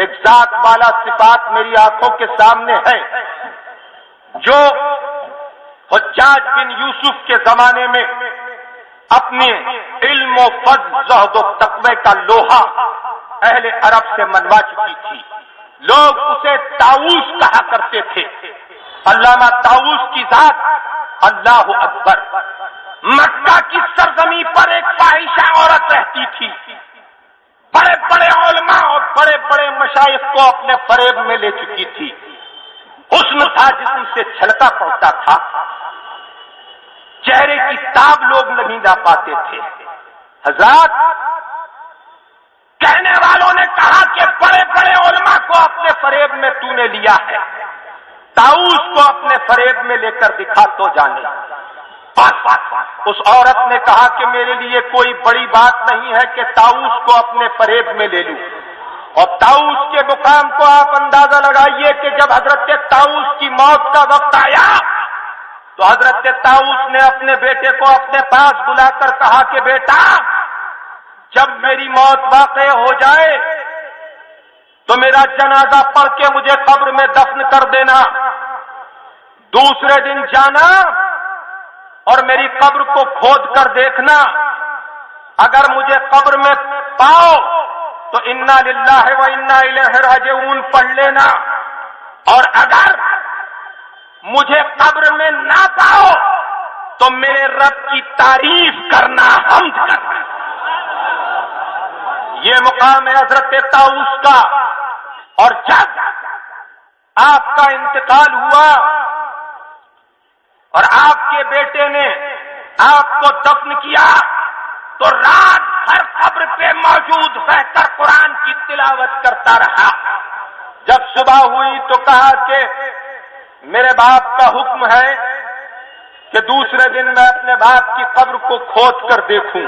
ایک ذات والا صفات میری آنکھوں کے سامنے ہے جو حجاج بن یوسف کے زمانے میں اپنے علم و فضل زہد و تقوی کا لوہا اہل عرب سے منوا چکی تھی. لوگ اسے طاؤس کہا کرتے تھے. علامہ طاؤس کی ذات اللہ اکبر. مکہ کی سرزمین پر ایک فاحشہ عورت رہتی تھی. بڑے بڑے علماء اور بڑے بڑے مشائخ کو اپنے فریب میں لے چکی تھی. حسن تھا جسم سے چھلکا پڑتا تھا. چہرے کی تاب لوگ نہیں لا پاتے تھے. حضرات کہنے والوں نے کہا کہ بڑے بڑے علماء کو اپنے فریب میں تو نے لیا ہے. طاؤس کو اپنے فریب میں لے کر دکھا تو جانے. اس عورت نے کہا کہ میرے لیے کوئی بڑی بات نہیں ہے کہ طاؤس کو اپنے فریب میں لے لوں. اور طاؤس کے مقام کو آپ اندازہ لگائیے کہ جب حضرت طاؤس کی موت کا وقت آیا تو حضرت طاؤس نے اپنے بیٹے کو اپنے پاس بلا کر کہا کہ بیٹا جب میری موت واقع ہو جائے تو میرا جنازہ پڑھ کے مجھے قبر میں دفن کر دینا. دوسرے دن جانا اور میری قبر کو کھود کر دیکھنا. اگر مجھے قبر میں پاؤ تو انا للہ و انا الیہ راجعون پڑھ لینا. اور اگر مجھے قبر میں نہ پاؤ تو میرے رب کی تعریف کرنا، حمد کرنا. یہ مقام ہے حضرت طاؤس کا. اور جب آپ کا انتقال ہوا اور آپ کے بیٹے نے آپ کو دفن کیا تو رات بھر قبر پہ موجود رہ کر قرآن کی تلاوت کرتا رہا. جب صبح ہوئی تو کہا کہ میرے باپ کا حکم ہے کہ دوسرے دن میں اپنے باپ کی قبر کو کھود کر دیکھوں.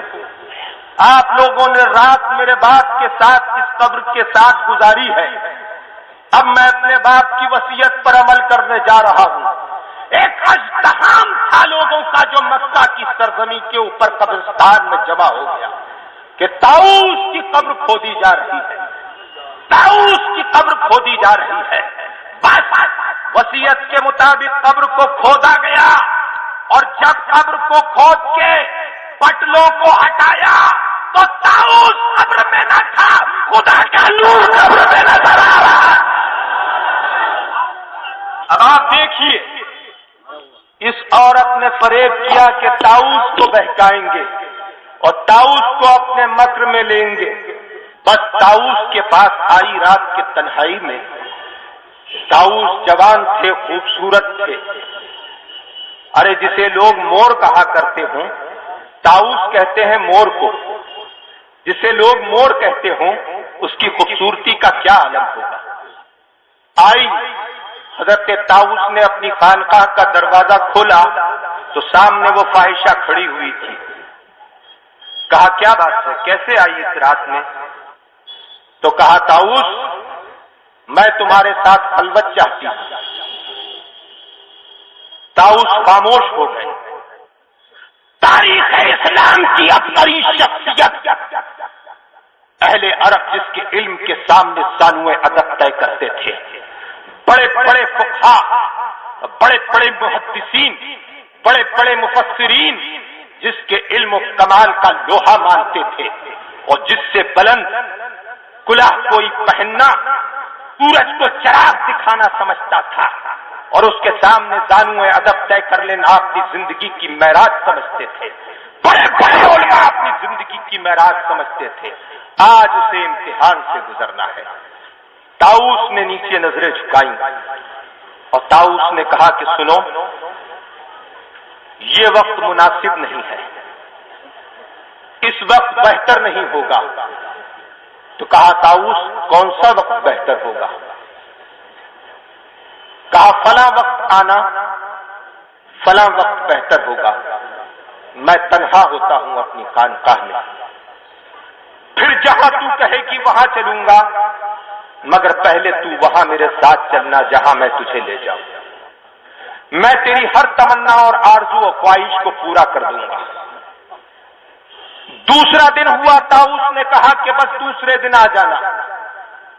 آپ لوگوں نے رات میرے باپ کے ساتھ اس قبر کے ساتھ گزاری ہے. اب میں اپنے باپ کی وصیت پر عمل کرنے جا رہا ہوں. ایک ازدحام تھا لوگوں کا جو مکہ کی سرزمین کے اوپر قبرستان میں جمع ہو گیا کہ طاؤس کی قبر کھودی جا رہی ہے، طاؤس کی قبر کھودی جا رہی ہے. بس وصیت کے مطابق قبر کو کھودا گیا. اور جب قبر کو کھود کے پٹلوں کو ہٹایا تو طاؤس قبر میں نہ تھا، خدا کا نور قبر میں نظر آ رہا. اب آپ دیکھیے اس عورت نے فریب کیا کہ طاؤس کو بہکائیں گے اور طاؤس کو اپنے مکر میں لیں گے. بس طاؤس کے پاس آئی رات کی تنہائی میں. طاؤس جوان تھے، خوبصورت تھے. ارے جسے لوگ مور کہا کرتے ہوں طاؤس کہتے ہیں مور کو. جسے لوگ مور کہتے ہوں اس کی خوبصورتی کا کیا عالم ہوگا. آئی حضرت طاؤس نے اپنی خانقاہ کا دروازہ کھولا تو سامنے وہ فاحشہ کھڑی ہوئی تھی. کہا کیا بات ہے، کیسے آئی اس رات میں؟ تو کہا طاؤس میں تمہارے ساتھ خلوت چاہتی ہوں. طاؤس خاموش ہو گئے. تاریخ اسلام کی افسری شخصیت اہل عرب جس کے علم کے سامنے زانوئے ادب طے کرتے تھے، بڑے بڑے فقہا، بڑے بڑے محدثین، بڑے بڑے مفسرین جس کے علم و کمال کا لوہا مانتے تھے اور جس سے بلند کلاه کوئی پہننا سورج کو چراغ دکھانا سمجھتا تھا اور اس کے سامنے زانوئے ادب طے کر لینا اپنی زندگی کی معراج سمجھتے تھے. بڑے بڑے علماء اپنی زندگی کی معراج سمجھتے تھے. آج اسے امتحان سے گزرنا ہے. طاؤس نے نیچے نظریں جھکائیں اور طاؤس نے کہا کہ سنو، یہ وقت مناسب نہیں ہے، اس وقت بہتر نہیں ہوگا. تو کہا طاؤس کون سا وقت بہتر ہوگا؟ کہا فلاں وقت آنا، فلاں وقت بہتر ہوگا. میں تنہا ہوتا ہوں اپنی خانقاہ میں، پھر جہاں تو کہے گی وہاں چلوں گا، مگر پہلے تو وہاں میرے ساتھ چلنا جہاں میں تجھے لے جاؤں. میں تیری ہر تمنا اور آرزو و خواہش کو پورا کر دوں گا. دوسرا دن ہوا، طاؤس نے کہا کہ بس دوسرے دن آ جانا.